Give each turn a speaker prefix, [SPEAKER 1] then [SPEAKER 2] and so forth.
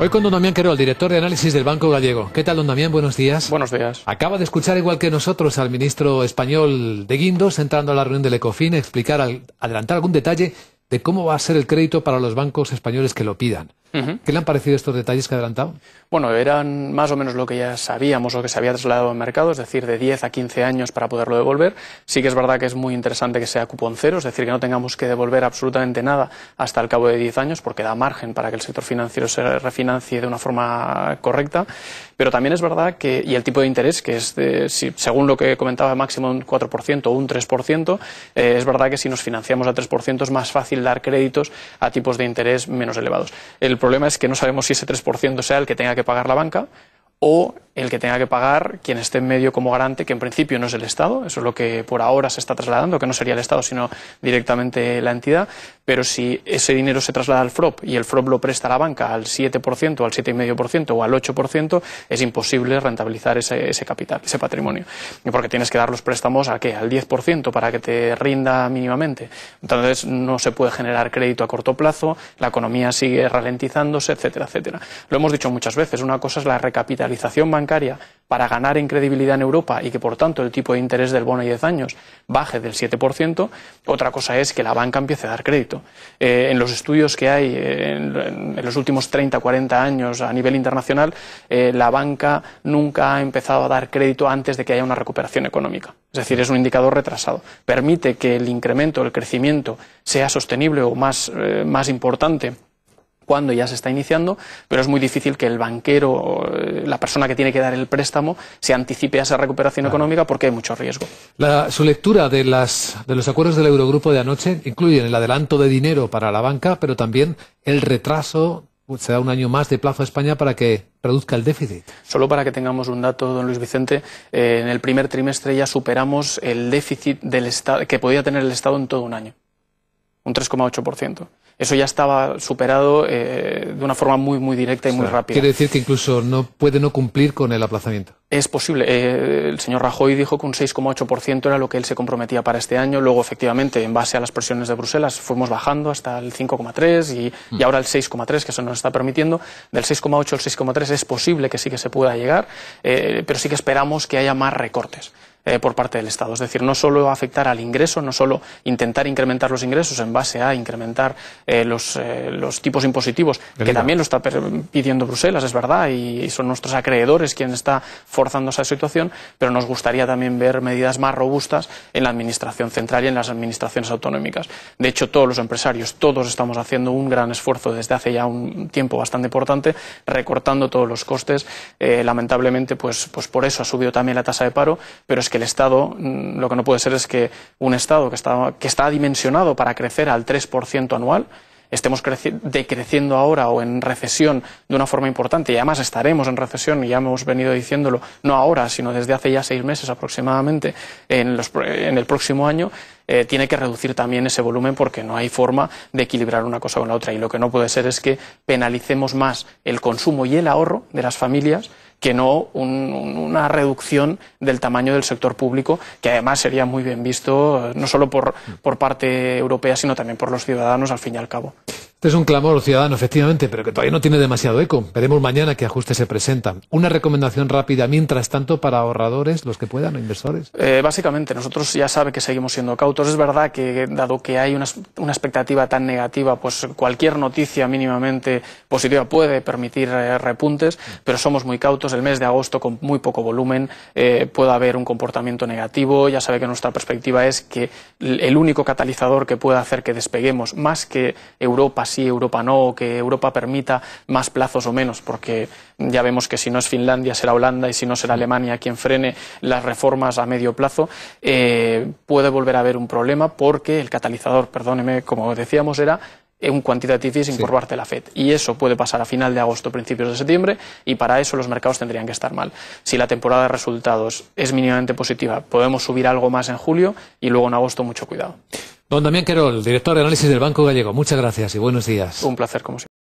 [SPEAKER 1] Hoy con don Damián Querol, director de análisis del Banco Gallego. ¿Qué tal, don Damián? Buenos días.
[SPEAKER 2] Buenos días.
[SPEAKER 1] Acaba de escuchar, igual que nosotros, al ministro español de Guindos, entrando a la reunión del Ecofin, adelantar algún detalle de cómo va a ser el crédito para los bancos españoles que lo pidan. ¿Qué le han parecido estos detalles que ha adelantado?
[SPEAKER 2] Bueno, eran más o menos lo que ya sabíamos o que se había trasladado al mercado, es decir, de 10 a 15 años para poderlo devolver. Sí que es verdad que es muy interesante que sea cupón cero, es decir, que no tengamos que devolver absolutamente nada hasta el cabo de 10 años, porque da margen para que el sector financiero se refinancie de una forma correcta. Pero también es verdad que, y el tipo de interés, que es, según lo que comentaba, máximo un 4% o un 3%, es verdad que si nos financiamos a 3% es más fácil dar créditos a tipos de interés menos elevados. El problema es que no sabemos si ese 3% sea el que tenga que pagar la banca o el que tenga que pagar quien esté en medio como garante, que en principio no es el Estado, eso es lo que por ahora se está trasladando, que no sería el Estado sino directamente la entidad, pero si ese dinero se traslada al FROP y el FROP lo presta a la banca al 7%, al 7,5% o al 8%, es imposible rentabilizar ese capital, ese patrimonio, porque tienes que dar los préstamos ¿a qué? Al 10% para que te rinda mínimamente. Entonces no se puede generar crédito a corto plazo, la economía sigue ralentizándose, etcétera, etcétera. Lo hemos dicho muchas veces, una cosa es la recapitalización bancaria para ganar en credibilidad en Europa y que por tanto el tipo de interés del bono a 10 años baje del 7%, otra cosa es que la banca empiece a dar crédito. En los estudios que hay en los últimos 30, 40 años a nivel internacional, la banca nunca ha empezado a dar crédito antes de que haya una recuperación económica. Es decir, es un indicador retrasado. Permite que el incremento, el crecimiento sea sostenible o más importante cuando ya se está iniciando, pero es muy difícil que el banquero, la persona que tiene que dar el préstamo, se anticipe a esa recuperación económica porque hay mucho riesgo.
[SPEAKER 1] Su lectura de los acuerdos del Eurogrupo de anoche incluyen el adelanto de dinero para la banca, pero también el retraso, se da un año más de plazo a España para que reduzca el déficit.
[SPEAKER 2] Solo para que tengamos un dato, don Luis Vicente, en el primer trimestre ya superamos el déficit del Estado que podía tener el Estado en todo un año, un 3,8%. Eso ya estaba superado de una forma muy directa y muy rápida.
[SPEAKER 1] Quiere decir que incluso no puede no cumplir con el aplazamiento.
[SPEAKER 2] Es posible. El señor Rajoy dijo que un 6,8% era lo que él se comprometía para este año. Luego, efectivamente, en base a las presiones de Bruselas, fuimos bajando hasta el 5,3% y ahora el 6,3%, que eso nos está permitiendo. Del 6,8 al 6,3 es posible que sí que se pueda llegar, pero sí que esperamos que haya más recortes por parte del Estado. Es decir, no solo afectar al ingreso, no solo intentar incrementar los ingresos en base a incrementar los tipos impositivos, que también lo está pidiendo Bruselas, es verdad, y son nuestros acreedores quien está forzando esa situación, pero nos gustaría también ver medidas más robustas en la administración central y en las administraciones autonómicas. De hecho, todos los empresarios, todos estamos haciendo un gran esfuerzo desde hace ya un tiempo bastante importante, recortando todos los costes. Lamentablemente, pues por eso ha subido también la tasa de paro, pero es que el Estado, lo que no puede ser es que un Estado que está dimensionado para crecer al 3% anual, estemos decreciendo ahora o en recesión de una forma importante, y además estaremos en recesión, y ya hemos venido diciéndolo, no ahora, sino desde hace ya 6 meses aproximadamente, en el próximo año, tiene que reducir también ese volumen porque no hay forma de equilibrar una cosa con la otra, y lo que no puede ser es que penalicemos más el consumo y el ahorro de las familias que no una reducción del tamaño del sector público, que además sería muy bien visto, no solo por parte europea, sino también por los ciudadanos, al fin y al cabo.
[SPEAKER 1] Este es un clamor ciudadano, efectivamente, pero que todavía no tiene demasiado eco. Veremos mañana qué ajustes se presentan. Una recomendación rápida, mientras tanto, para ahorradores, los que puedan, o inversores.
[SPEAKER 2] Básicamente, nosotros ya sabe que seguimos siendo cautos. Es verdad que, dado que hay una expectativa tan negativa, pues cualquier noticia mínimamente positiva puede permitir repuntes, pero somos muy cautos. El mes de agosto, con muy poco volumen, puede haber un comportamiento negativo. Ya sabe que nuestra perspectiva es que el único catalizador que puede hacer que despeguemos, más que Europa sí, Europa no, o que Europa permita más plazos o menos, porque ya vemos que si no es Finlandia será Holanda y si no será Alemania quien frene las reformas a medio plazo, puede volver a haber un problema porque el catalizador, perdóneme, como decíamos, era un quantitative easing por parte de la FED, y eso puede pasar a final de agosto, principios de septiembre, y para eso los mercados tendrían que estar mal. Si la temporada de resultados es mínimamente positiva, podemos subir algo más en julio y luego en agosto mucho cuidado.
[SPEAKER 1] Don Damián Querol, director de análisis del Banco Gallego, muchas gracias y buenos días.
[SPEAKER 2] Un placer, como siempre.